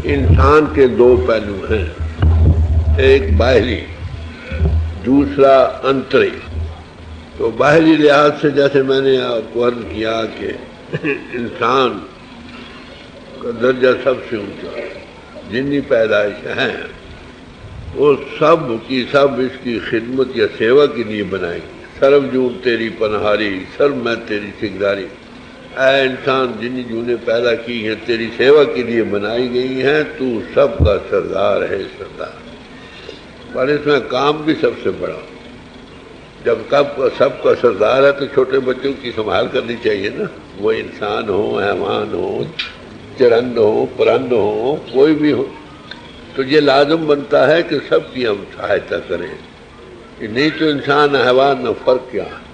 انسان کے دو پہلو ہیں، ایک باہری، دوسرا انتری۔ تو باہری لحاظ سے جیسے میں نے آپ کو عرض کیا کہ انسان کا درجہ سب سے اونچا جتنی پیدائش ہیں وہ سب کی سب اس کی خدمت یا سیوا کے لیے بنائے گی۔ سرب جون تیری پنہاری، سرب میں تیری سگداری۔ اے انسان، جن جونے پیدا کی ہیں تیری سیوا کے لیے بنائی گئی ہیں، تو سب کا سردار ہے، سردار۔ پر اس میں کام بھی سب سے بڑا، جب سب کا سردار ہے تو چھوٹے بچوں کی سنبھال کرنی چاہیے نا، وہ انسان ہو، حیوان ہو، چرند ہو، پرند ہو، کوئی بھی ہو، تو یہ لازم بنتا ہے کہ سب کی ہم سہایتا کریں۔ نہیں تو انسان حیوان میں فرق کیا ہے؟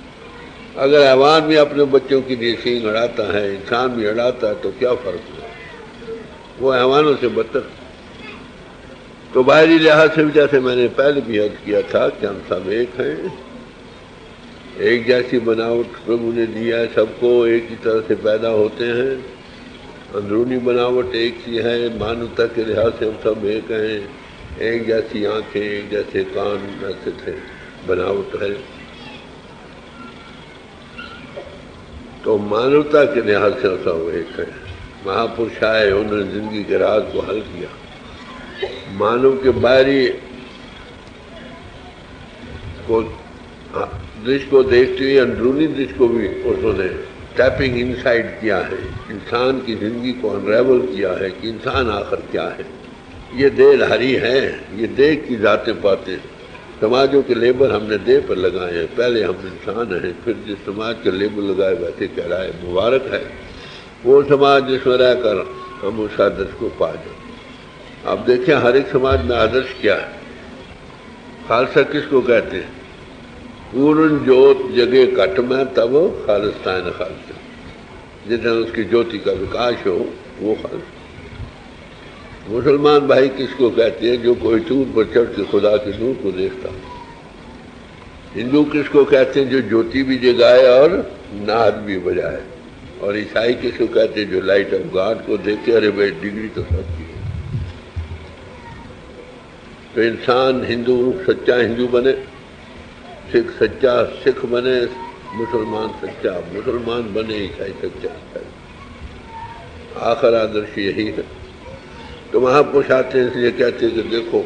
اگر حیوان بھی اپنے بچوں کے لیے سینگ اڑاتا ہے، انسان بھی اڑاتا ہے، تو کیا فرق ہے؟ وہ حیوانوں سے بدتر۔ تو باہری لحاظ سے بھی جیسے میں نے پہلے بھی عرض کیا تھا کہ ہم سب ایک ہیں، ایک جیسی بناوٹ پربھو نے دیا ہے، سب کو ایک ہی طرح سے پیدا ہوتے ہیں، اندرونی بناوٹ ایک سی ہے، مانوتا کے لحاظ سے ہم سب ایک ہیں، ایک جیسی آنکھیں، ایک جیسے کان، ایسے تھے بناوٹ ہے۔ تو مانوتا کے لحاظ سے سب ایک ہے۔ مہاپرش آئے، انہوں نے زندگی کے راز کو حل کیا۔ مانو کے باہری کو دش کو دیکھتے ہوئے اندرونی دش کو بھی انہوں نے ٹیپنگ انسائیڈ کیا ہے، انسان کی زندگی کو انریول کیا ہے کہ انسان آخر کیا ہے۔ یہ دیہ دھاری ہے، یہ دیہ کی ذاتیں پاتے ہیں۔ سماجوں کے لیبل ہم نے دیہ پر لگائے ہیں، پہلے ہم انسان ہیں، پھر جس سماج کے لیبل لگائے ویسے کہلائے۔ مبارک ہے وہ سماج جس میں رہ کر ہم اس آدرش کو پا جائیں۔ اب دیکھیں ہر ایک سماج میں آدرش کیا ہے۔ خالصہ کس کو کہتے ہیں؟ پورن جوت جگے کٹ میں تب خالصتائن خالص، جس دن اس کی جوتی کا وکاش ہو وہ خالص۔ مسلمان بھائی کس کو کہتے ہیں؟ جو کوئی چور پر چڑھ کے خدا کے نور کو دیکھتا۔ ہندو کس کو کہتے ہیں؟ جو جوتی بھی جگائے اور نعت بھی بجائے۔ اور عیسائی کس کو کہتے ہیں؟ جو لائٹ آف گاڈ کو دیکھتے، ارے بھائی ڈگری تو سب کی ہے۔ تو انسان ہندو سچا ہندو بنے، سکھ سچا سکھ بنے، مسلمان سچا مسلمان بنے، عیسائی سچا عیسائی۔ آخر آدرش یہی ہے۔ تو وہاں پوچھاتے ہیں، اس لیے کہتے ہیں کہ دیکھو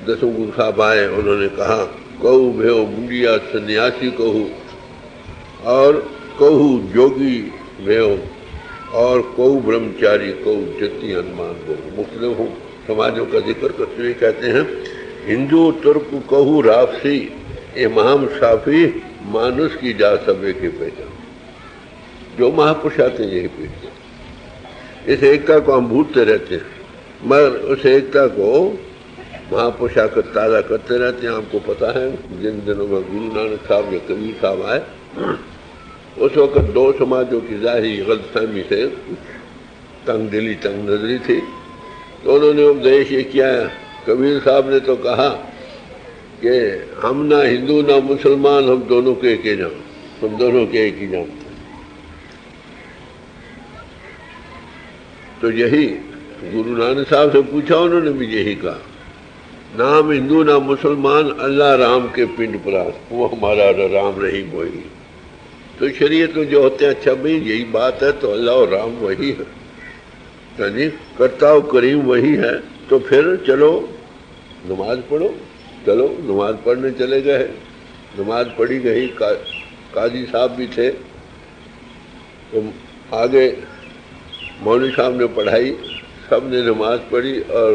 دسوں گرو صاحب آئے، انہوں نے کہا کہو بھیو منڈیا سنیاسی کہو، اور کہو جوگی بھیو، اور کہو برہمچاری کہو جتی ہنمان بہو۔ مختلف سماجوں کا ذکر کرتے ہوئے کہتے ہیں ہندو ترک کہو رافسی، امام شافی مانس کی جا سبے کے پہچان۔ جو مہاپرش آتے ہیں یہی پہچان۔ اس ایکتا کو ہم بھولتے رہتے ہیں، مگر اس ایکتا کو مہاپرش آ کر تازہ کرتے رہتے ہیں۔ آپ کو پتہ ہے جن دنوں میں گرو نانک صاحب یا کبیر صاحب آئے، اس وقت دو سماجوں کی ظاہری غلط فہمی سے تنگ دلی تنگ نظری تھی، تو انہوں نے اپدیش یہ کیا ہے۔ کبیر صاحب نے تو کہا کہ ہم نہ ہندو نہ مسلمان، ہم دونوں کے ایک ہی جان، ہم دونوں کے ایک ہی جان۔ تو یہی گرو نانک صاحب سے پوچھا، انہوں نے بھی یہی کہا، نہ ہم ہندو نہ مسلمان، اللہ رام کے پنڈ پراس، وہ ہمارا رام رہیم وہی۔ تو شریعت میں جو ہوتے ہیں، اچھا بھائی یہی بات ہے تو اللہ اور رام وہی ہے، یعنی کرتا و کریم وہی ہے، تو پھر چلو نماز پڑھو۔ چلو نماز پڑھنے چلے گئے، نماز پڑھی گئی، قاضی صاحب بھی تھے، تو آگے مولوی صاحب نے پڑھائی، سب نے نماز پڑھی اور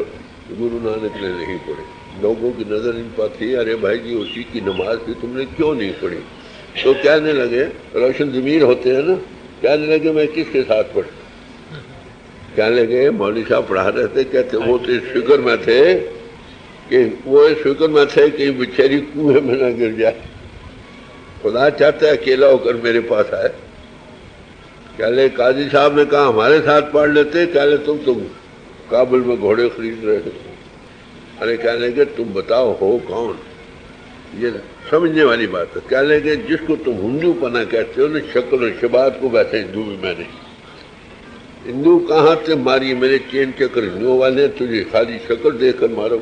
گرو نانک نے نہیں پڑھی۔ لوگوں کی نظر ان پر تھی، ارے بھائی جی اسی کی نماز تھی، تم نے کیوں نہیں پڑھی؟ تو کہنے لگے، روشن ضمیر ہوتے ہیں نا، کہنے لگے میں کس کے ساتھ پڑھوں؟ کہنے لگے مولوی صاحب پڑھا رہے تھے، کہتے وہ تو اس فکر میں تھے کہ کہیں بیچاری کنویں میں نہ گر جائے، خدا چاہتا ہے اکیلا ہو کر میرے پاس آئے۔ کہہ لے قاضی صاحب نے کہا ہمارے ساتھ پڑھ لیتے، کہہ لے تم کابل میں گھوڑے خرید رہے تھے۔ ارے کہہ لیں گے تم بتاؤ ہو کون؟ یہ سمجھنے والی بات ہے۔ کہہ لیں گے جس کو تم ہندو پنا کہتے ہو نا، شکل و شبات کو ویسے ہندو بھی میں نہیں۔ ہندو کہاں سے ماری؟ میرے چین چکر ہندوؤں والے تجھے خالی شکل دیکھ کر مارو۔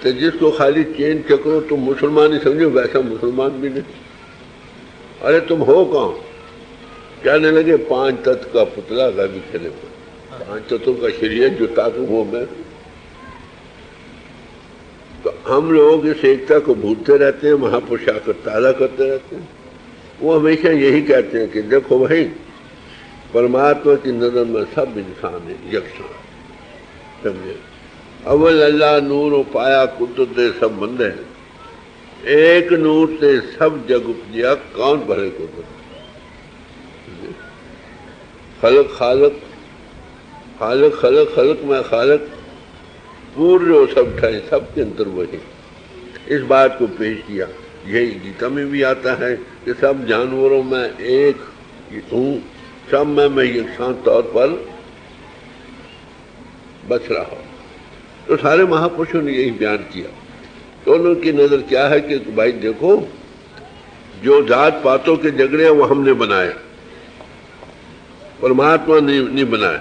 تو جس کو خالی چین چکرو تم مسلمان ہی سمجھو، ویسا مسلمان بھی نہیں۔ ارے تم ہو کون؟ کہنے لگے 5 تت کا پتلا غیبی کھیلے پر، 5 تتوں کا شریعت جو طاقت وہ میں۔ تو ہم لوگ اس ایکتا کو بھولتے رہتے ہیں، وہاں پر شا کر تازہ کرتے رہتے ہیں۔ وہ ہمیشہ یہی کہتے ہیں کہ دیکھو بھائی، پرماتما کی نظر میں سب انسان ہیں یکساں، سمجھے؟ اول اللہ نور و پایا قدرت دے سب بندے ہیں، ایک نور سے سب جگ اپجیا کون بھرے قدرت؟ خلق خلق میں خالق پورے و سب ٹھائیں، سب کے اندر وہی۔ اس بات کو پیش کیا۔ یہی گیتا میں بھی آتا ہے کہ سب جانوروں میں ایک ہوں، سب میں یکساں طور پر بچ رہا ہوں۔ تو سارے مہاپرشوں نے یہی بیان کیا۔ تو ان کی نظر کیا ہے کہ بھائی دیکھو، جو ذات پاتوں کے جھگڑے ہیں وہ ہم نے بنائے، پرماتما نے نہیں بنائے۔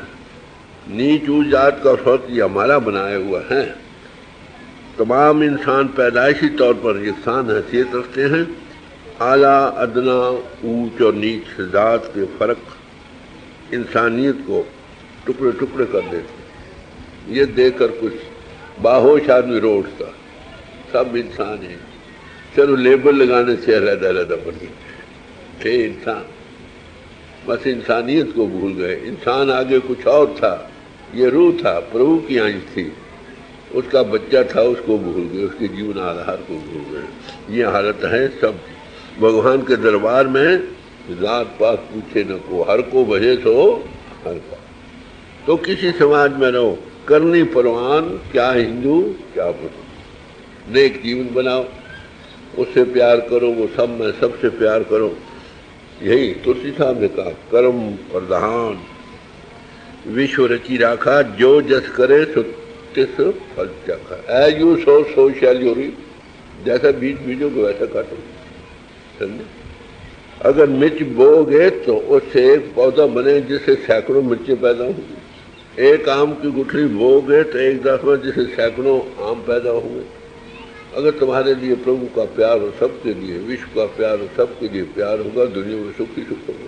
نیچ اونچ ذات کا فرق یہ ہمارا بنایا ہوا ہے۔ تمام انسان پیدائشی طور پر یکساں حیثیت رکھتے ہیں۔ اعلیٰ ادنا، اونچ اور نیچ ذات کے فرق انسانیت کو ٹکڑے ٹکڑے کر دیتے ہیں۔ یہ دیکھ کر کچھ باہوش آدمی رو اٹھتا، سب انسان ہیں، چلو لیبل لگانے سے علیحدہ علیحدہ بن گئے تھے انسان، بس انسانیت کو بھول گئے۔ انسان آگے کچھ اور تھا، یہ روح تھا، پربھو کی آنچ تھی، اس کا بچہ تھا، اس کو بھول گئے، اس کے جیون آدھار کو بھول گئے۔ یہ حالت ہے سب بھگوان کے دربار میں، ذات پات پوچھے نہ کو، ہر کو بھجے سو ہر کا۔ تو کسی سماج میں رہو، کرنی پروان، کیا ہندو کیا مسلم، نیک جیون بناؤ، اس سے پیار کرو، وہ سب میں سب سے پیار کرو۔ یہی تلسی صاحب نے کہا، کرم پردھان وشو رچی راکھا، جو جس کرے سو تس پھل چکھا۔ As you sow so shall you reap, جیسا بیج بیجو گے ویسا کاٹو، سمجھے؟ اگر مرچ بو گے تو اس سے ایک پودا بنے جس سے سینکڑوں مرچیں پیدا ہوں گی۔ ایک آم کی گٹھلی بو گے تو ایک دفعہ جس سے سینکڑوں آم پیدا ہوں گے۔ اگر تمہارے لیے پربھو کا پیار ہو، سب کے لیے وشو کا پیار ہو، سب کے لیے پیار ہوگا، دنیا میں سکھ ہی سکھ ہوگا۔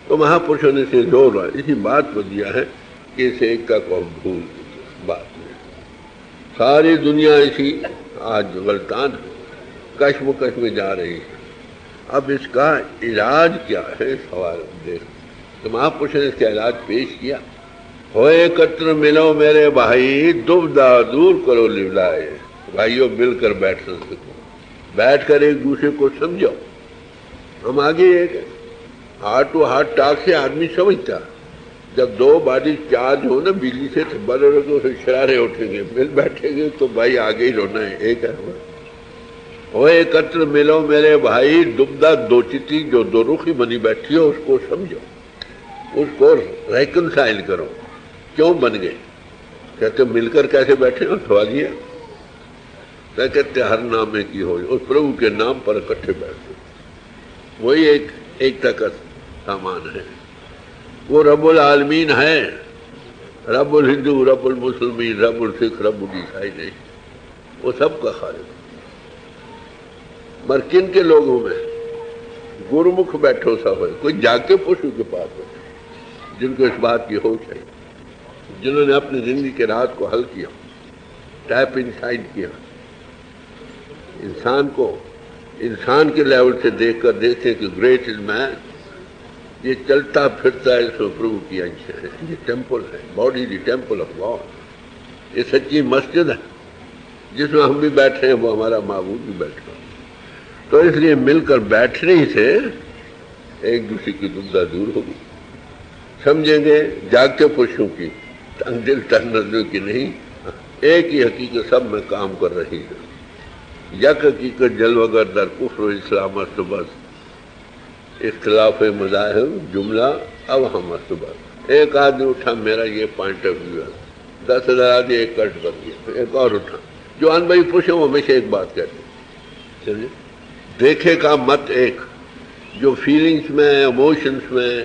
تو مہاپرشوں نے اسے زور اسی بات پر دیا ہے کہ اس ایکتا کو ہم بھول بات میں ساری دنیا اسی آج غلطان کشمکش میں جا رہی ہے۔ اب اس کا علاج کیا ہے سوال دیکھ، تو مہاپرشوں نے اس کا علاج پیش کیا۔ ہوئے کتر ملو میرے بھائی، دبدا دور کرو لولائے۔ بھائیوں مل کر بیٹھ سکو، بیٹھ کر ایک دوسرے کو سمجھو۔ ہم آگے ایک ہارٹ ٹو ہارٹ ٹاک سے آدمی سمجھتا، جب دو باڈی چارج ہو نا بجلی سے، تو شرارے اٹھیں گے، مل بیٹھیں گے تو بھائی آگے ہی رونا ہے، ایک ہے۔ ہوئے ایکتر ملو میرے بھائی، دبدا دو چتی جو دو رخی بنی بیٹھی ہو، اس کو سمجھو، اس کو ریکنسائل کرو۔ کیوں بن گئے؟ کہتے مل کر کیسے بیٹھے ہو؟ سوال یہ کہتے ہر نامے کی ہو، اس پربھو کے نام پر اکٹھے بیٹھتے، وہی ایکتا کا سامان ہے۔ وہ رب العالمین ہے، رب الہندو، رب المسلمین، رب السکھ، رب العیسائی نہیں، وہ سب کا خالق۔ مر کن کے لوگوں میں گرمکھ بیٹھو سب ہے، کوئی جا کے پوچھو کے پاس بیٹھے جن کو اس بات کی ہوش ہے، جنہوں نے اپنی زندگی کے راز کو حل کیا، ٹیپ انسائڈ کیا، انسان کو انسان کے لیول سے دیکھ کر دیکھتے کہ گریٹ از مین، یہ چلتا پھرتا ہے، اس میں پربھو کی انش ہے، یہ ٹیمپل ہے، body the temple of God, یہ سچی مسجد ہے جس میں ہم بھی بیٹھے ہیں، وہ ہمارا معبود بھی بیٹھا. تو اس لیے مل کر بیٹھنے ہی سے ایک دوسرے کی دبدا دور ہوگی. سمجھیں گے جاگ کے پوچھوں کی، تنگ دل تنگ نظروں کی نہیں، ایک ہی حقیقت سب میں کام کر رہی ہے. یک حقیقت جلوگر در کفر و اسلام است بس، اختلاف مذاہب جملہ اب ہم است بس. ایک آدمی اٹھا میرا یہ پوائنٹ آف ویو ہے، 10,000 آدمی ایک کٹ کر دیا، ایک اور اٹھا. جو ان بھائی پوچھے وہ ہمیشہ ایک بات کہتے ہیں، چلیے دیکھے کا مت ایک، جو فیلنگز میں ایموشنز میں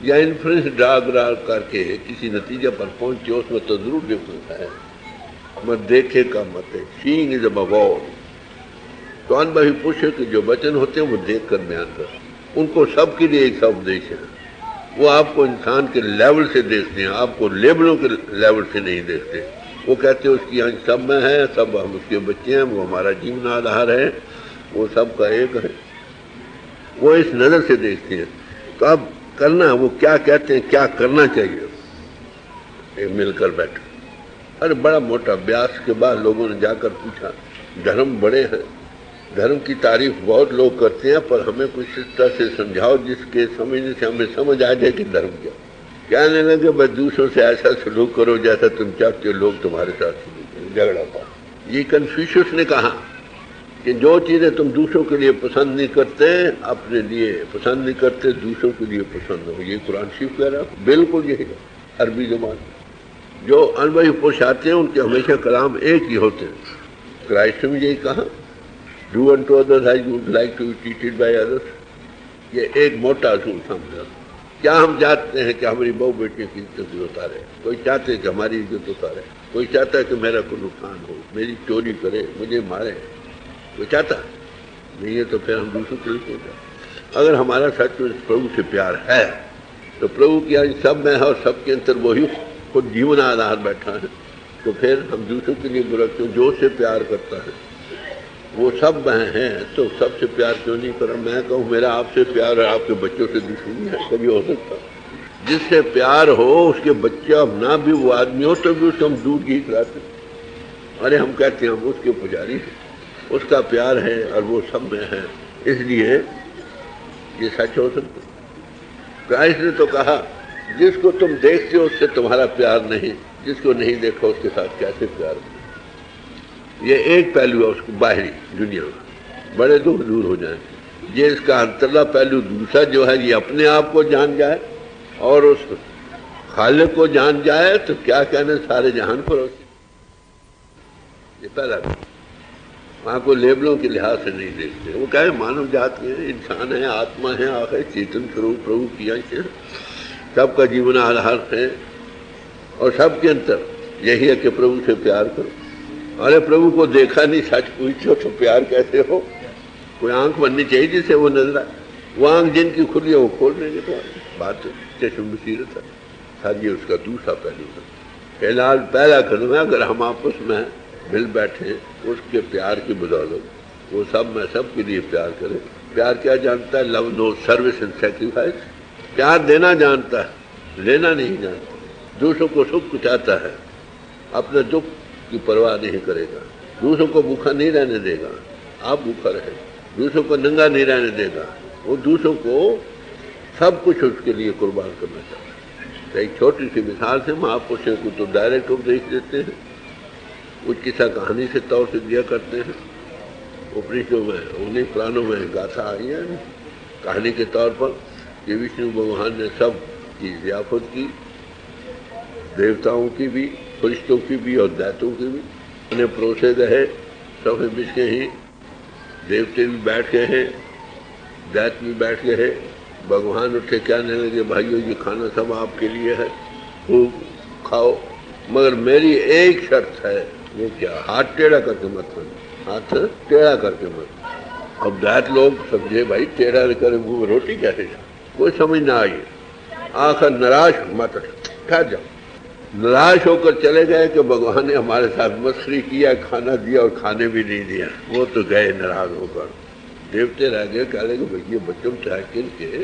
یا انفلوئنس ڈرا کر کے کسی نتیجے پر پہنچے، اس میں تو ضرور ڈفرنس ہے. میں دیکھے کا مت ہے، سینگ از ابو آل. تو ان بھائی پوچھے کہ جو وچن ہوتے ہیں وہ دیکھ کر بیان کر، ان کو سب کے لیے ایک سا اپدیش ہے. وہ آپ کو انسان کے لیول سے دیکھتے ہیں، آپ کو لیبلوں کے لیول سے نہیں دیکھتے. وہ کہتے ہیں اس کی انش سب میں ہے، سب ہم اس کے بچے ہیں، وہ ہمارا جیون آدھار ہے، وہ سب کا ایک ہے. وہ اس نظر سے دیکھتے ہیں. تو اب کرنا وہ کیا کہتے ہیں، کیا کرنا چاہیے. مل کر بیٹھے. ارے بڑا موٹا بیاس کے بعد لوگوں نے جا کر پوچھا، دھرم بڑے ہیں، دھرم کی تعریف بہت لوگ کرتے ہیں، پر ہمیں کچھ اس طرح سے سمجھاؤ جس کے سمجھنے سے ہمیں سمجھ آ جائے کہ دھرم کیا. کہنے لگے بس دوسروں سے ایسا سلوک کرو جیسا تم چاہتے ہو لوگ تمہارے ساتھ سلوک کریں، جھگڑا پاؤ. یہ کنفیوشس نے کہا کہ جو چیزیں تم دوسروں کے لیے پسند نہیں کرتے، اپنے لیے پسند نہیں کرتے، دوسروں کے لیے پسند ہو. یہ قرآن شریف کہہ رہا ہے، بالکل یہی ہے. عربی زبان جو انوئی پوش آتے ہیں ان کے ہمیشہ کلام ایک ہی ہوتے ہیں. کرائسٹ نے یہی کہا، do unto others as you would like to be treated by others. یہ ایک موٹا اصول سمجھا. کیا ہم چاہتے ہیں کہ ہماری بہو بیٹیوں کی عزت اتارے، کوئی چاہتے ہیں کہ ہماری عزت اتارے، کوئی چاہتا ہے کہ میرا کوئی نقصان ہو، میری چوری کرے، مجھے مارے، کوئی چاہتا ہے نہیں ہے. تو پھر ہم دوسروں کے لیے کیا. اگر ہمارا سچ میں پربھو سے پیار ہے تو پربھو کی آج سب میں ہے اور سب کے اندر وہی خود جیون آدھار بیٹھا ہے. تو پھر ہم دوسروں کے لیے برا کیوں، جو سے پیار کرتا ہے وہ سب میں ہیں، تو سب سے پیار کیوں نہیں کرا. میں کہوں میرا آپ سے پیار ہے، آپ کے بچوں سے دشمنی ہے، کبھی ہو سکتا. جس سے پیار ہو اس کے بچہ نہ بھی وہ آدمی ہو تو بھی اس کو ہم دودھ گھی کھلاتے. ارے ہم کہتے ہیں ہم اس کے پجاری ہیں، اس کا پیار ہے اور وہ سب میں ہے، اس لیے یہ سچ ہو سکتا. کرائسٹ نے تو کہا جس کو تم دیکھتے ہو اس سے تمہارا پیار نہیں، جس کو نہیں دیکھا اس کے ساتھ کیسے پیار ہو. یہ ایک پہلو ہے اس کو باہری دنیا میں، بڑے دکھ دور ہو جائیں. یہ اس کا انترلا پہلو دوسرا جو ہے، یہ اپنے آپ کو جان جائے اور اس خالق کو جان جائے تو کیا کہنے سارے جہان کو روشن. یہ پہلا وہاں کو لیبلوں کے لحاظ سے نہیں دیکھتے. وہ کہے مانو جات کے ہیں، انسان ہے، آتما ہے، آخر چیتن سوروپ پربھو کیا ہے، سب کا جیون آدھار ہے اور سب کے اندر یہی ہے کہ پربھو سے پیار کرو. ارے پربھو کو دیکھا نہیں، سچ پوچھو تو پیار کیسے ہو. کوئی آنکھ بننی چاہیے جس سے وہ نظر آئے. وہ آنکھ جن کی کھلی ہے وہ کھول دیں گے تو بات چشم بصیرت ہے. سر یہ اس کا دوسرا پہلو ہے. فی الحال پہلا قدم ہے اگر ہم آپس میں مل بیٹھے اس کے پیار کی بدولت، وہ سب میں سب کے لیے پیار کرے. پیار کیا جانتا ہے؟ لو نو سروس اینڈ سیکریفائس. پیار دینا جانتا ہے، لینا نہیں جانتا. دوسروں کو سکھ پہنچاتا ہے، اپنے دکھ کی پرواہ نہیں کرے گا. دوسروں کو بھوکا نہیں رہنے دے گا، آپ بھوکا رہے. دوسروں کو ننگا نہیں رہنے دے گا، وہ دوسروں کو سب کچھ اس کے لیے قربان کرنا چاہتا ہے. ایک چھوٹی سی مثال سے ہم آپ کو تو ڈائریکٹ اپدیش دیتے ہیں، کچھ قصہ کہانی سے طور سے دیا کرتے ہیں. اپنشدوں میں انہیں پرانوں میں گاتھا آئی ہے کہانی کے طور پر کہ وشنو بھگوان نے سب کی ضیافت کی، دیوتاؤں کی بھی، فرشتوں کی بھی اور دیتوں کی بھی. انہیں پروسے گئے، سب بچ کے ہی دیوتے بھی بیٹھ گئے ہیں، دیت بھی بیٹھ گئے ہیں. بھگوان اٹھے کہنے لگے بھائیو یہ کھانا سب آپ کے لیے ہے، خوب کھاؤ، مگر میری ایک شرط ہے. وہ کیا؟ ہاتھ ٹیڑھا کر کے مت کھانا، ہاتھ ٹیڑھا کر کے مت. اب دیت لوگ سمجھے بھائی ٹیڑھا کرے منہ میں روٹی کیسے جائے، کوئی سمجھ نہ آئی. آخر نراش مت ٹھہر جاؤ. نراش ہو کر چلے گئے کہ بھگوان نے ہمارے ساتھ مسخری کیا، کھانا دیا اور کھانے بھی نہیں دیا. وہ تو گئے ناراض ہو کر. دیوتے رہ گئے، کہہ لے کہ بھئی یہ بچوں چاہے کن کے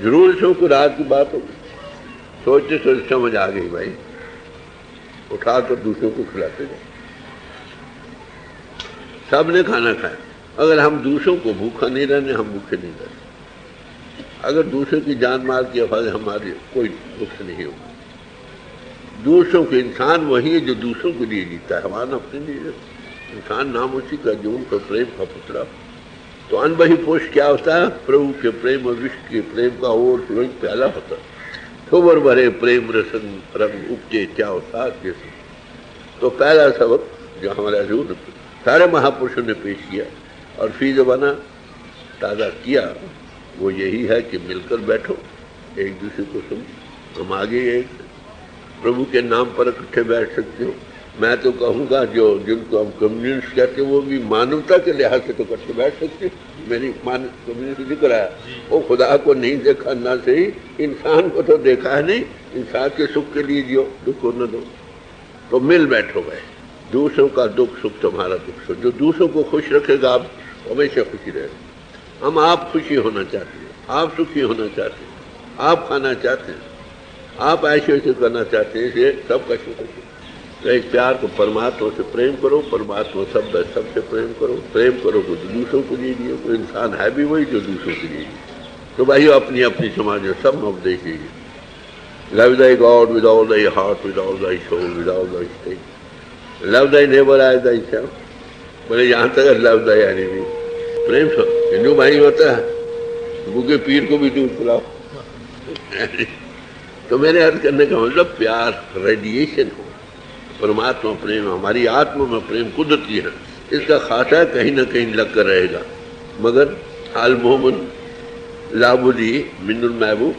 ضرور سو کو رات کی بات ہوگی. سوچتے سوچتے سمجھ آ گئی بھائی, اٹھا کر دوسروں کو کھلاتے جائیں. سب نے کھانا کھایا. اگر ہم دوسروں کو بھوکا نہیں رہنے, ہم بھوکے نہیں رہنے. اگر دوسروں کی جان مال کی حفاظت ہماری, کوئی دکھ نہیں ہوگا. دوسروں کے انسان وہی ہے جو دوسروں کے لیے جیتا ہے, ہمارا اپنے لیے. انسان نام اسی کا جو ان کا پریم کا پتلا. تو ان بہی پوش کیا ہوتا ہے؟ پربھو کے پریم اور وشو کے پریم کا اور فلوئنگ پیالہ ہوتا ہے. خبر بھرے پریم رسن رنگ اپجے کیا ہوتا ہے. تو پہلا سبق جو ہمارے حضور سارے مہاپرشوں نے پیش کیا اور فی زبانہ تازہ کیا, وہ یہی ہے کہ مل کر بیٹھو, ایک دوسرے کو سنو. ہم آگے ایک پربھو کے نام پر اکٹھے بیٹھ سکتے ہو. میں تو کہوں گا جو جن کو ہم کمیونسٹ کہتے ہیں وہ بھی مانوتا کے لحاظ سے تو اکٹھے بیٹھ سکتے. میری کمیونسٹ ذکر ہے, وہ خدا کو نہیں دیکھا نہ صحیح, انسان کو تو دیکھا ہے نہیں. انسان کے سکھ کے لیے جیو, دکھ کو نہ دو. تو مل بیٹھو گئے. دوسروں کا دکھ سکھ تمہارا دکھ سکھ. جو دوسروں کو خوش رکھے گا آپ ہمیشہ خوشی رہے گا. ہم آپ خوشی ہونا چاہتے ہیں, آپ سکھی ہونا چاہتے ہیں, آپ کھانا چاہتے ہیں, آپ ایسے ایسے کرنا چاہتے ہیں. اسے سب کا شکر ہے. تو ایک پیار کو پرماتما سے پریم کرو, پرماتما سب سے پریم کرو. پریم کرو تو دوسروں کو دیجیے. کوئی انسان ہے بھی وہی جو دوسروں کے لیے. تو بھائی اپنی اپنی سماج میں سب مت دیکھیے. Love thy God with all thy heart, with all thy soul, with all thy strength. Love thy neighbor as thyself. بولے یہاں تک love thy enemy. پریم سے ہندو بھائی ہوتا ہے, بھوکے پیر کو بھی دودھ پلاؤ. تو میرے عرض کرنے کا مطلب پیار ریڈیشن ہو. پرماتما پریم, ہماری آتما میں پریم قدرتی ہے. اس کا خاصہ کہیں نہ کہیں لگ کر رہے گا. مگر المومن لابدی من المحبوب,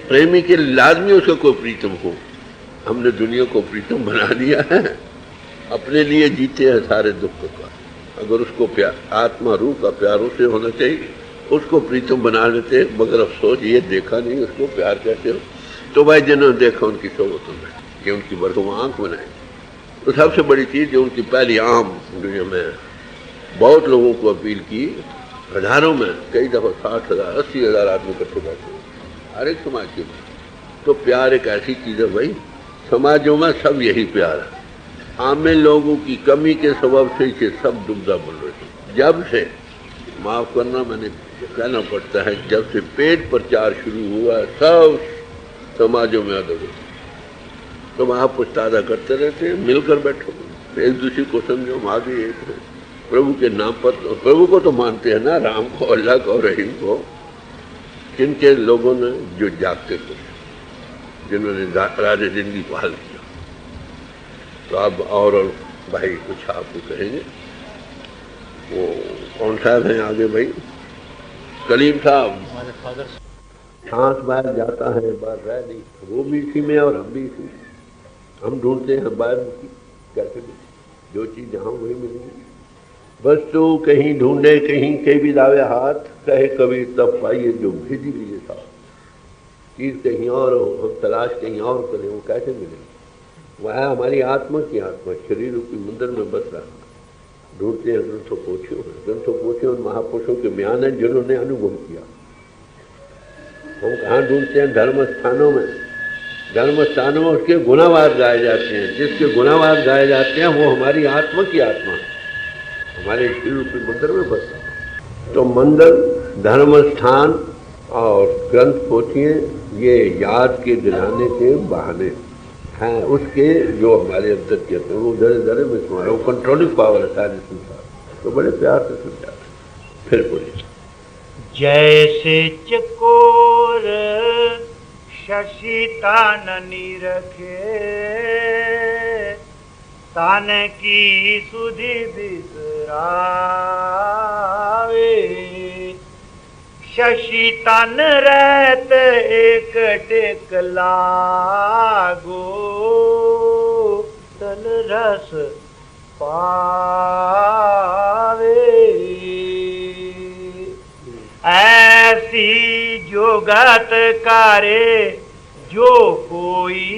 پریمی کے لازمی اس کا کوئی پریتم ہو. ہم نے دنیا کو پریتم بنا دیا ہے, اپنے لیے جیتے ہیں سارے دکھ کا. اگر اس کو پیار, آتما روح کا پیار اسے ہونا چاہیے, اس کو پریتم بنا لیتے. مگر افسوس یہ دیکھا نہیں اس کو پیار کہتے ہو. تو بھائی جنہوں نے دیکھا ان کی صحبتوں میں کہ ان کی برکوں آنکھ بنائیں. تو سب سے بڑی چیز جو ان کی پہلی عام دنیا میں بہت لوگوں کو اپیل کی, ہزاروں میں کئی دفعہ 60,000 80,000 آدمی اکٹھے بیٹھے ہر ایک سماج کے. تو پیار ایک ایسی چیز ہے بھائی, سماجوں میں سب یہی پیار ہے. عام لوگوں کی کمی کے سبب سے اسے سب ڈبدا بن رہے تھے. جب سے معاف کرنا میں نے کہنا پڑتا ہے, جب سے پیٹ پرچار شروع ہوا سب سماجوں میں ادب. تو وہاں کچھ تازہ کرتے رہتے ہیں. مل کر بیٹھو, ایک دوسرے کو سمجھو, ہم آگے ایک ہیں. پربھو کے نام پر, پربھو کو تو مانتے ہیں نا, رام کو, اللہ کو, رحیم کو. جن کے لوگوں نے جو جاگتے تھے, جنہوں نے راج زندگی کو حل کیا. تو اب اور بھائی کچھ آپ کو کہیں گے. وہ کون صاحب ہیں آگے بھائی؟ کلیم صاحب. سانس باہر جاتا ہے, باہر رہ نہیں. وہ بھی اسی میں اور ہم بھی اسی میں. ہم ڈھونڈتے ہیں باہر کی کیسے ملے, جو چیز جہاں وہی ملے گی. بس تو کہیں ڈھونڈے کہیں کے بھی داوے ہاتھ, کہے کبھی تب پائیے جو بھیجی لیے تھا. چیز کہیں اور ہو, ہم تلاش کہیں اور کریں, وہ کیسے ملے گی؟ وہ ہے ہماری آتما کی آتما, شریر کی مندر میں بس رہا. ڈھونڈتے ہیں گرنتھوں پوچھوں. گرنتھوں پوچھوں ان مہاپرشوں کے بیان ہیں جنہوں نے انوبھو کیا. ہم کہاں ڈھونڈتے ہیں؟ دھرم استھانوں میں. دھرم استھانوں میں اس کے گناواد گائے جاتے ہیں. جس کے گناواد گائے جاتے ہیں وہ ہماری آتما کی آتما ہے, ہمارے شریر کی مندر میں بس. تو مندر, دھرم استھان اور گرنتھ پوتھیاں یہ یاد کے دلانے کے بہانے ہیں اس کے جو ہمارے اندر کے ہیں. وہ ذرے ذرے میں تمہارا وہ کنٹرولنگ پاور ہے سارے سنسار. تو بڑے پیار سے سمجھاتے ہیں. پھر بولیے. جیسے چکور ششی تاننی رکھے, تان کی سدھی بسراوے. ششی تن رہت ایک ٹیک لاگو, تل رس پاوے. ایسی جوگت کارے جو کوئی,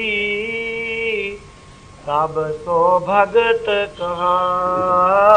سب سو بھگت کہاوے.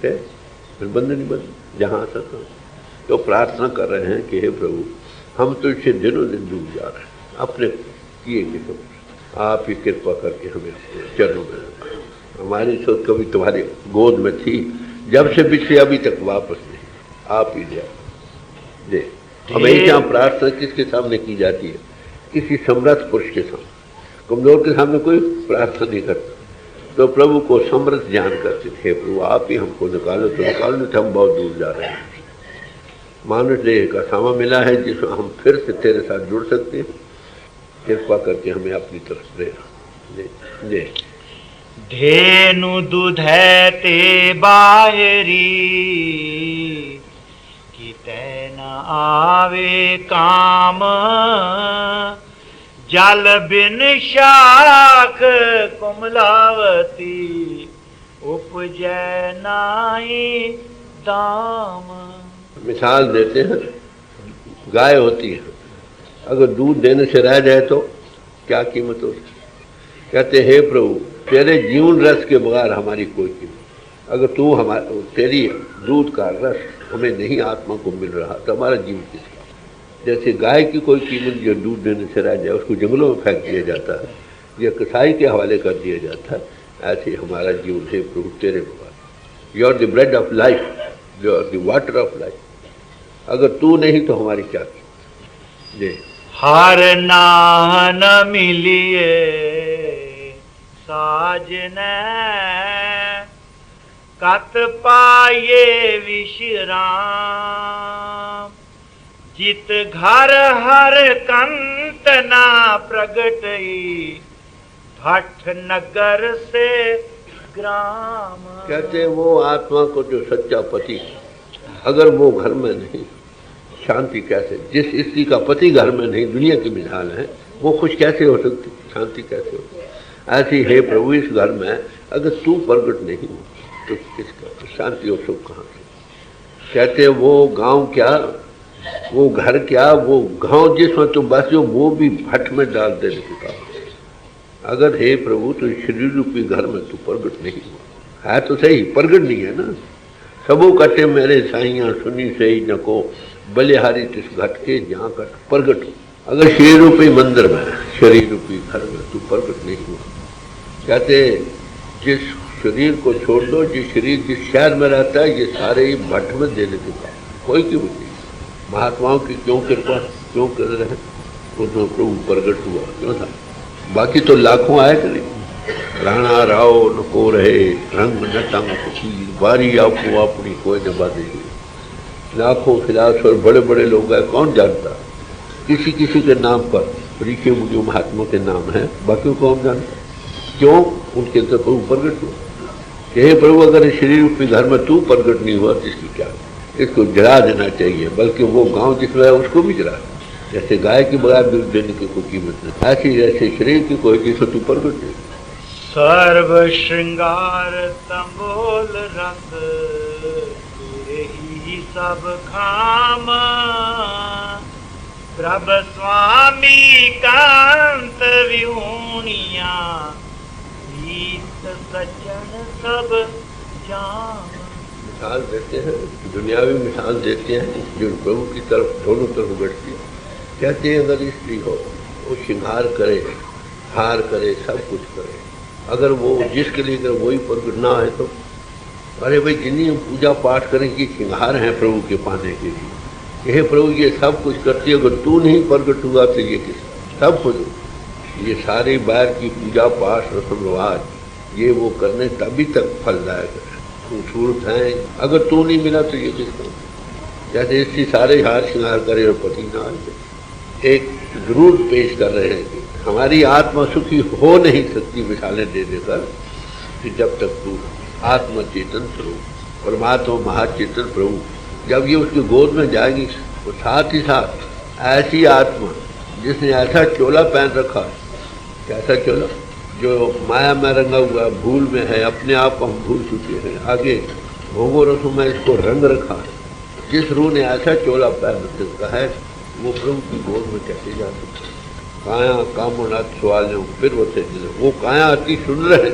پھر بند نہیں بند جہاں تک تو پرارتھنا کر رہے ہیں کہ ہے پربھو ہم تو اس سے دنوں دن ڈوب جا رہے ہیں اپنے کیے کے سب، آپ ہی کرپا کر کے ہمیں اپنے چرنوں میں رکھا۔ ہماری سوچ کبھی تمہاری گود میں تھی، جب سے بچھڑے ابھی تک واپس نہیں، آپ ہی دے۔ ہمیشہ پرارتھنا کس کے سامنے کی جاتی ہے؟ کسی سمرتھ پرش کے سامنے، کمزور کے سامنے کوئی پرارتھنا نہیں کرتا۔ تو پربھو کو سمرتھ جان کرتے تھے، پربھو آپ ہی ہم کو نکالو، تو نکالنے سے ہم بہت دور جا رہے ہیں۔ مانس دیہ کا ساما ملا ہے جس میں ہم پھر سے تیرے ساتھ جڑ سکتے ہیں، کرپا کر کے ہمیں اپنی طرف دے۔ دھینو دودھیتے باہری کیتے نہ آوے کام، جل بن شاخ کملاوتی اپجے نائی دام۔ مثال دیتے ہیں، گائے ہوتی ہے، اگر دودھ دینے سے رہ جائے تو کیا قیمت ہوتی؟ کہتے ہیں پربھو تیرے جیون رس کے بغیر ہماری کوئی قیمت، اگر تیری دودھ کا رس ہمیں نہیں آتما کو مل رہا تو ہمارا جیون کس کا؟ جیسے گائے کی کوئی قیمت جو دودھ دینے سے رہ جائے اس کو جنگلوں میں پھینک دیا جاتا ہے یا کسائی کے حوالے کر دیا جاتا ہے، ایسے ہمارا جیون ہے پربھو تیرے بغیر۔ You are the bread of life, you are the water of life, اگر تو نہیں تو ہماری کیا قیمت؟ ہر ناہ نہ ملیے ساجن کت پائیے وشرام، جت گھر ہر کنت نہ پرگٹئی، بھٹ نگر سے گرام۔ کہتے ہیں وہ آتما کو جو سچا پتی اگر وہ گھر میں نہیں، شانتی کیسے؟ جس استری کا پتی گھر میں نہیں، دنیا کی مثال ہے، وہ خوش کیسے ہو سکتی؟ شانتی کیسے ہو سکتی؟ ایسی ہے پربھو اس گھر میں اگر تو پرگٹ نہیں ہو تو کس کا شانتی اور سکھ کہاں سے؟ کہتے ہیں وہ گاؤں کیا، وہ گھر کیا، وہ گاؤں جس میں تم بس جو وہ بھی بھٹ میں ڈال دینے کے کام۔ اگر ہے پربھو تو شریر روپی گھر میں تو پرگٹ نہیں ہوا ہے، تو صحیح پرگٹ نہیں ہے نا۔ سبو کٹے میرے سائیاں سنی سے ہی نہ کو، بلیہاری تس گھٹ کے جہاں کٹ پرگٹ ہو۔ اگر شریر روپی مندر میں، شریر روپی گھر میں تو پرگٹ نہیں ہوا، کہتے جس شریر کو چھوڑ دو، جس شریر جس شہر میں رہتا ہے یہ سارے ہی بھٹ میں دے دیتے ہیں، کوئی قیمت نہیں۔ مہاتماؤں کی کیوں کرپا، کیوں کر رہے ہیں؟ اس میں پربھو پرگٹ ہوا کیوں تھا؟ باقی تو لاکھوں آئے کہ نہیں، رانا راؤ نکو رہے رنگ نہ ٹنگ فقیر، باری آپ کو اپنی کوئی نہ بادے ہوئی۔ لاکھوں فلاسفر بڑے بڑے لوگ ہیں، کون جانتا؟ کسی کسی کے نام پر ریشے جو مہاتما کے نام ہیں، باقیوں کو ہم جانتے کیوں؟ ان کے اندر پربھو پرگٹ ہوا کہ ہے پربھو اگر اس شریر کے گھر میں تو پرگٹ نہیں ہوا تو اس کی کیا؟ اس کو جلا دینا چاہیے، بلکہ وہ گاؤں جس میں ہے اس کو بھی جلا دیں۔ جیسے گائے کے بغیر دودھ دینے کی کوئی قیمت نہیں، ایسی جیسے شریر کی کوئی جس میں تو پرگٹ نہیں۔ سرو شرنگار تمبول رس تیرے ہی سب کام، پرب سوامی کانت ویونیاں، گیت سجن سب جام۔ مثال دیتے ہیں، دنیاوی مثال دیتے ہیں جو پربھو کی طرف دونوں طرف بڑھتی ہے۔ کہتے ہیں اگر استری ہو وہ شنگار کرے، ہار کرے، سب کچھ کرے، اگر وہ جس کے لیے اگر وہی پرگٹ نہ ہے تو ارے بھائی جتنی پوجا پاٹ کریں گے شنگار ہیں پربھو کے پانے کے لیے، یہ پربھو یہ سب کچھ کرتی ہے، اگر تو نہیں پرگٹ ہوا تو یہ کس سب کچھ یہ سارے باہر کی پوجا پاٹ رسم رواج یہ وہ کرنے تبھی تک پھل دائق ہے، خوبصورت ہیں، اگر تو نہیں ملا تو یہ کس کا؟ جیسے اس کی سارے ہار شنگار کرے اور پتی نہ آئے۔ ایک ضرور پیش کر رہے ہیں کہ ہماری آتما سکھی ہو نہیں سکتی مثالیں دے دے کر کہ جب تک تو آتما چیتن سوروپ پرماتما مہا چیتن پربھو جب یہ اس کی گود میں جائے گی تو ساتھ ہی ساتھ ایسی آتما جس نے ایسا چولا پہن رکھا، کیسا چولا جو مایا میں رنگا ہوا بھول میں ہے، اپنے آپ کو ہم بھول چکے ہیں، آگے بھوگو رسوں میں اس کو رنگ رکھا ہے، جس روح نے ایسا چولا پہن رکھا ہے وہ پربھو کی گود میں کیسے جا سکتا ہے؟ کایا کامنات سوالوں پھر وہ سے وہ کایا آتی سن رہے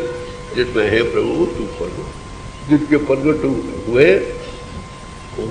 جس میں ہے پربھو تو پربھو جس کے پرگٹ ہوئے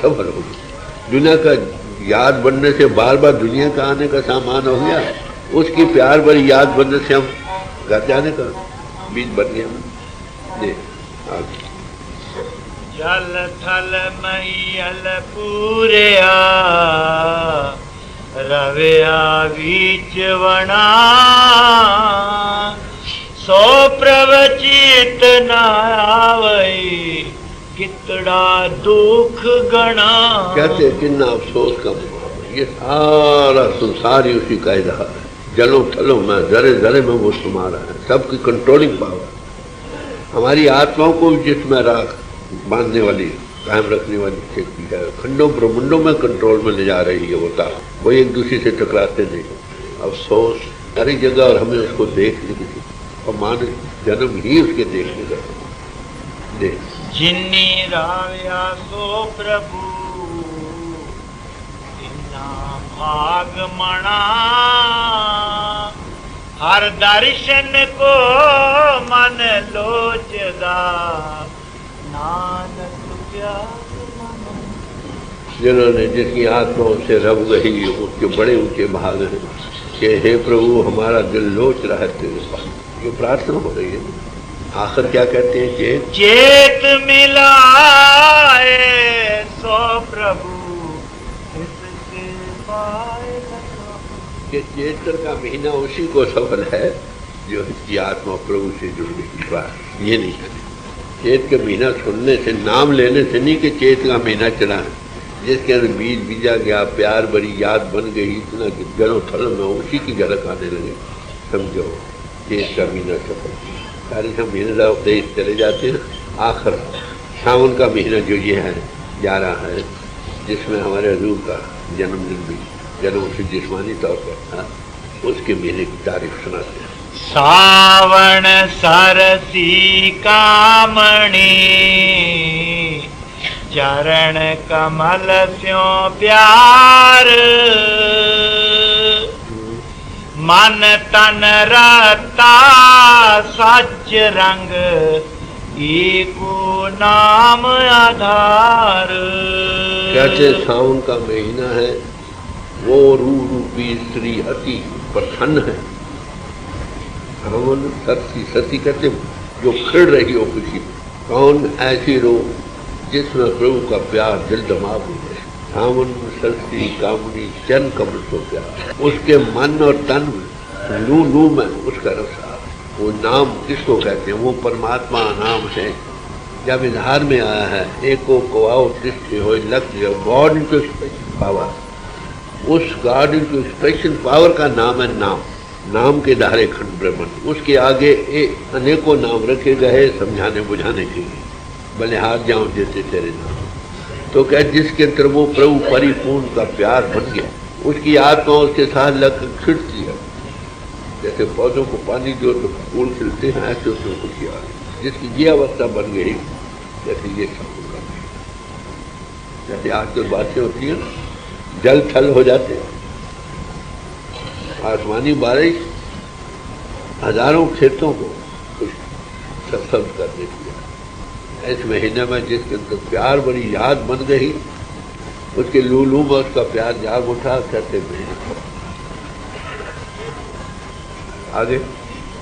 سفل ہو گیا. دنیا کا یاد بننے سے بار بار دنیا کا آنے کا سامان ہو گیا، اس کی پیار بڑی یاد بننے سے ہم گھر جانے کا بیج بن گیا. جی آگے. جل تھل میل پوریا رویا ویچ ونا سو پروچیت نہ آوئی کتڑا دکھ گنا. کہتے کتنا افسوس کا معاملہ، یہ سارا سنسار ہی اسی کا اظہار ہے. جلوں تھلوں میں ذرے ذرے میں وہ تمہارا ہے، سب کی کنٹرولنگ پاور. ہماری آتماؤں کو جس میں راکھ باندھنے والی، قائم رکھنے والی شکتی ہے، کھنڈوں برمنڈوں میں کنٹرول میں لے جا رہی ہے. وہ طاقت کوئی ایک دوسرے سے ٹکراتے نہیں. افسوس ہر جگہ، اور ہمیں اس کو دیکھنے کی تھی، اور مان جنم ہی اس کے دیکھنے کا. دیکھ جنی راویا سو پربھو تنا بھاگ منا ہر درشن کو من لوچدا نانک پیار منا. جنہوں نے جس کی آتماؤں سے رب گئی، اس کے بڑے اونچے بھاگ ہیں کہ ہے پربھو ہمارا دل لوچ رہا ہے تیرے پاس. یہ پرارتھنا ہو رہی ہے. آخر کیا کہتے ہیں کہ چیت ملائے سو پربھو اس کے پائے لگا. کہ چیتر کا مہینہ اسی کو سفل ہے جو اس کی آتما پربھو سے جڑنے کی بات. یہ نہیں ہے چیت کا مہینہ سننے سے، نام لینے سے نہیں کہ چیت کا مہینہ چلا ہے، جس کے اندر بیج بیجا گیا، پیار بڑی یاد بن گئی اتنا کہ گھروں تھلوں میں اسی کی جھلک آنے لگے. سمجھو چیت کا مہینہ سفل. سارے ہم مہینے دیش چلے جاتے ہیں. آخر ساون کا مہینہ جو یہ ہے 11 ہے، جس میں ہمارے حضور کا جنم دن بھی جنم سے جسمانی طور پر تھا، اس کے مہینے کی تعریف سناتے ہیں. ساون سرسی کامنی چرن کمل سیوں پیار من تن رتا سچ رنگ ایکو نام آدھار. کہتے ساون کا مہینہ ہے، وہ روح روپی استری اتی پرسن ہے. ساون سرسی، سرسی کہتے جو کھڑ رہی ہو خوشی. کون ایسی روح جس میں پربھو کا پیار دل دماغ ہو جائے. ساون سرسی کامنی چن کمل سو پیار. اس کے من اور تن میں، لو لو میں اس کا رس. وہ نام کس کو کہتے ہیں؟ وہ پرماتما نام ہے. جب اظہار میں آیا ہے ایکو کواؤ دشتے ہوئے لگ گاڈ انٹو اسپیشل پاور. اس گاڈ انٹو اسپیشل پاور کا نام ہے نام. نام کے دھارے کھنڈ برہمن. اس کے آگے انیکوں نام رکھے گئے سمجھانے بجھانے کے لیے. بلہار جاؤں جیسے تیرے نام. تو کہ جس کے اندر وہ پربھو پری پورن کا پیار بن گیا، اس کی آتما اس کے ساتھ لگ کر کھڑتی ہے. جیسے پودوں کو پانی دو تو پھول کھلتے ہیں، ایسے اس میں خوشی آ گئی. جس کی یہ اوستھا بن گئی، جیسے یہ سب کا جیسے آج کل باتیں ہوتی ہیں جل تھل ہو جاتے ہیں. آسمانی بارش ہزاروں کھیتوں کو سبز کر دیتی ہے. اس مہینے میں جس کے اندر پیار بڑی یاد بن گئی، اس کے لو لو میں اس کا پیار جاگ اٹھا. کہتے مہینے آگے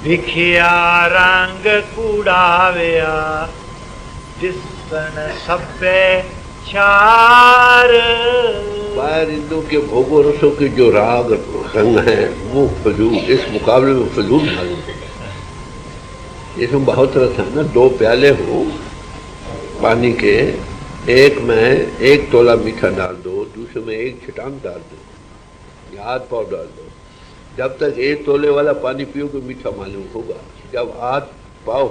بکھیا رنگ کوڑاویا دسن سبے چھار. باہر ہندو کے بھوگو رسوں کے جو راگ رنگ ہیں وہ فضول، اس مقابلے میں فضول معلوم ہوتا ہے. اس میں بہت رس ہے نا. 2 پیالے ہوں پانی کے، ایک میں 1 تولہ میٹھا ڈال دو، دوسرے میں 1 چھٹانگ ڈال دو یا آدھ پاؤ ڈال دو. جب تک 1 تولے والا پانی پیو گے میٹھا معلوم ہوگا. جب آدھ پاؤ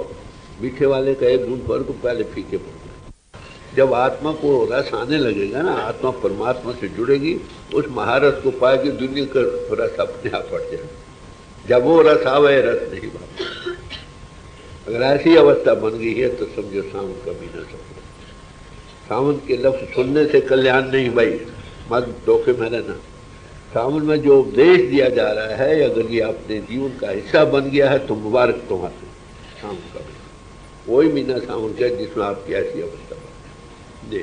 میٹھے والے کا 1 دودھ بھر تو پہلے پھیکے پڑ گئے. جب آتما کو رس آنے لگے گا نا، آتما پرماتما سے جڑے گی، اس مہارت کو پائے گی، دنیا کا رس اپنے آپ پڑ جائے گا. جب وہ رس آوے رس نہیں بات. اگر ایسی اوستھا بن گئی ہے تو سمجھو ساون کا مہینہ سفل. ساون کے لفظ سننے سے کلیان نہیں بھائی، مت دھوکے میں رہنا. ساون میں جو اپدیش دیا جا رہا ہے، اگر یہ اپنے جیون کا حصہ بن گیا ہے تو مبارک تمہارے. ساون کا مہینہ وہی مہینہ ساون کا جس میں آپ کی ایسی اوستھا بن جی.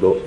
2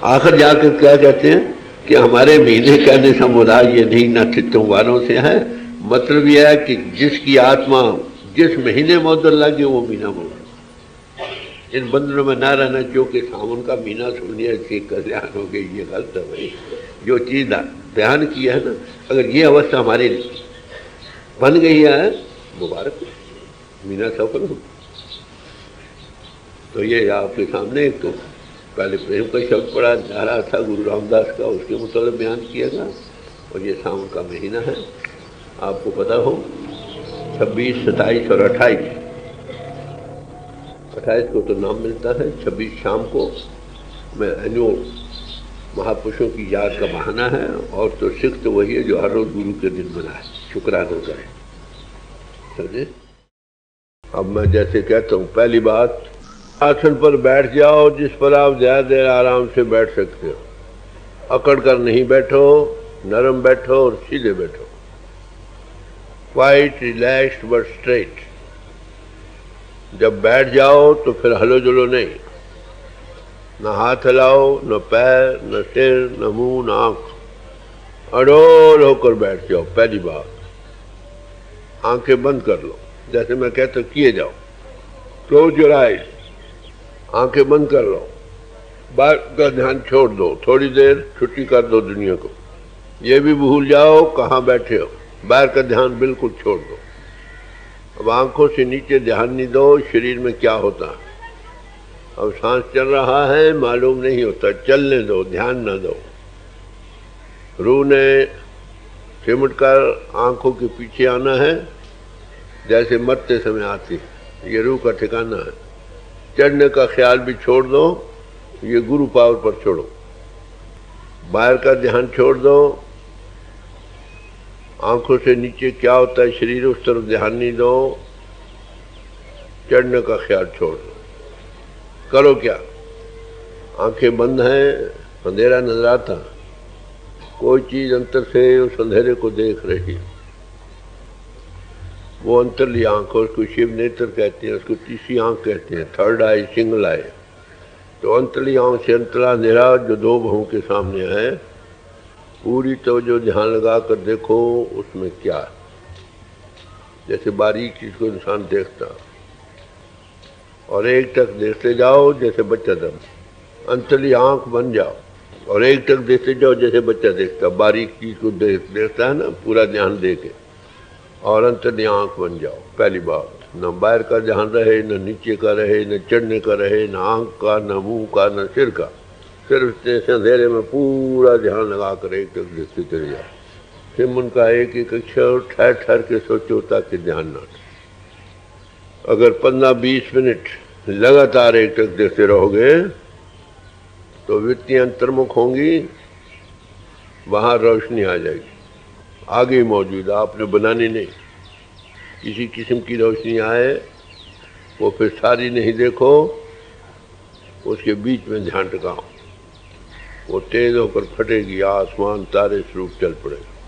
آخر جا کر کیا کہتے ہیں کہ ہمارے مہینے کہنے سے مراد یہ نہیں نہ تھتوں والوں سے ہے، مطلب یہ ہے کہ جس کی آتما جس مہینے معذر لگے وہ مہینہ موجود، ان بندروں میں نہ رہنا، کیونکہ ساون کا مہینہ سن لیا اس کا دھیان ہو گئی، یہ غلط ہے بھائی۔ جو چیز بیان کی ہے نا، اگر یہ اوستھا ہماری بن گئی ہے مبارک مہینہ سفل ہو۔ تو یہ آپ کے سامنے ایک پہلے پریم کا شبد پڑا جا رہا تھا گرو رام داس کا، اس کے متعلق بیان کیا گا، اور یہ ساون کا مہینہ ہے، آپ کو پتہ ہو 26، 27 اور 28 کو تو نام ملتا ہے، 26 شام کو میں اینوئل مہاپرشوں کی یاد کا بہانہ ہے، اور تو سکھ تو وہی ہے جو ہر روز گرو کے دن منائے، شکرانہ کرے، سمجھے؟ اب میں جیسے کہتا ہوں، پہلی بات آسن پر بیٹھ جاؤ جس پر آپ زیادہ دیر آرام سے بیٹھ سکتے ہو، اکڑ کر نہیں بیٹھو، نرم بیٹھو اور سیدھے بیٹھو، کوائٹ ریلیکسڈ بٹ اسٹریٹ۔ جب بیٹھ جاؤ تو پھر ہلو جلو نہیں، نہ ہاتھ ہلاؤ، نہ پیر، نہ سر، نہ منہ، نہ آنکھ، اڈول ہو کر بیٹھ جاؤ۔ پہلی بات آنکھیں بند کر لو، جیسے میں کہتا ہوں کیے جاؤ، کلوز یور آئیز، آنکھیں بند کر لو، باہر کا دھیان چھوڑ دو، تھوڑی دیر چھٹی کر دو دنیا کو، یہ بھی بھول جاؤ کہاں بیٹھے ہو، باہر کا دھیان بالکل چھوڑ دو۔ اب آنکھوں سے نیچے دھیان نہیں دو شریر میں کیا ہوتا ہے، اب سانس چل رہا ہے معلوم نہیں ہوتا، چلنے دو، دھیان نہ دو۔ روح نے سمٹ کر آنکھوں کے پیچھے آنا ہے، جیسے مرتے سمے آتی، یہ روح کا ٹھکانہ ہے۔ چڑھنے کا خیال بھی چھوڑ دو، یہ گرو پاور پر چھوڑو، باہر کا دھیان چھوڑ دو، آنکھوں سے نیچے کیا ہوتا ہے شریر اس طرف دھیان نہیں دو، چڑھنے کا خیال چھوڑ دو۔ کرو کیا؟ آنکھیں بند ہیں، اندھیرا نظر آتا، کوئی چیز انتر سے اس اندھیرے کو دیکھ رہی، وہ انترلی آنکھ، اس کو شیو نیتر کہتے ہیں، اس کو تیسری آنکھ کہتے ہیں، تھرڈ آئی، سنگل آئی۔ تو انترلی آنکھ سے انترا اندھیرا جو دو بہوں کے سامنے ہے، پوری توجہ دھیان لگا کر دیکھو اس میں کیا ہے، جیسے باریک چیز کو انسان دیکھتا، اور ایک ٹک دیکھتے جاؤ جیسے بچہ دم، انترلی آنکھ بن جاؤ اور ایک ٹک دیکھتے جاؤ جیسے بچہ دیکھتا، باریک چیز کو دیکھتا ہے نا، پورا دھیان دے کے، اور انترلی آنکھ بن جاؤ۔ پہلی بات، نہ باہر کا دھیان رہے، نہ نیچے کا رہے، نہ چڑھنے کا رہے، نہ آنکھ کا، نہ منہ کا، نہ سر کا، صرف جیسے اندھیرے میں پورا دھیان لگا کر ایک تک دیکھتے چلے جاؤ۔ سمن کا ایک ایک اکشر ٹھہر ٹھہر کے سوچو تاکہ دھیان نہ اٹھے۔ اگر 15-20 منٹ لگاتار ایک تک دیکھتے رہو گے تو وتیاں انترمکھ ہوں گی، وہاں روشنی آ جائے گی، آگے موجود، آپ نے بنانی نہیں۔ کسی قسم کی روشنی آئے وہ پھر ساری نہیں دیکھو، اس کے بیچ میں دھیان ٹکاؤ، وہ تیز ہو کر پھٹے گی، آسمان تارے سروپ چل پڑے گا۔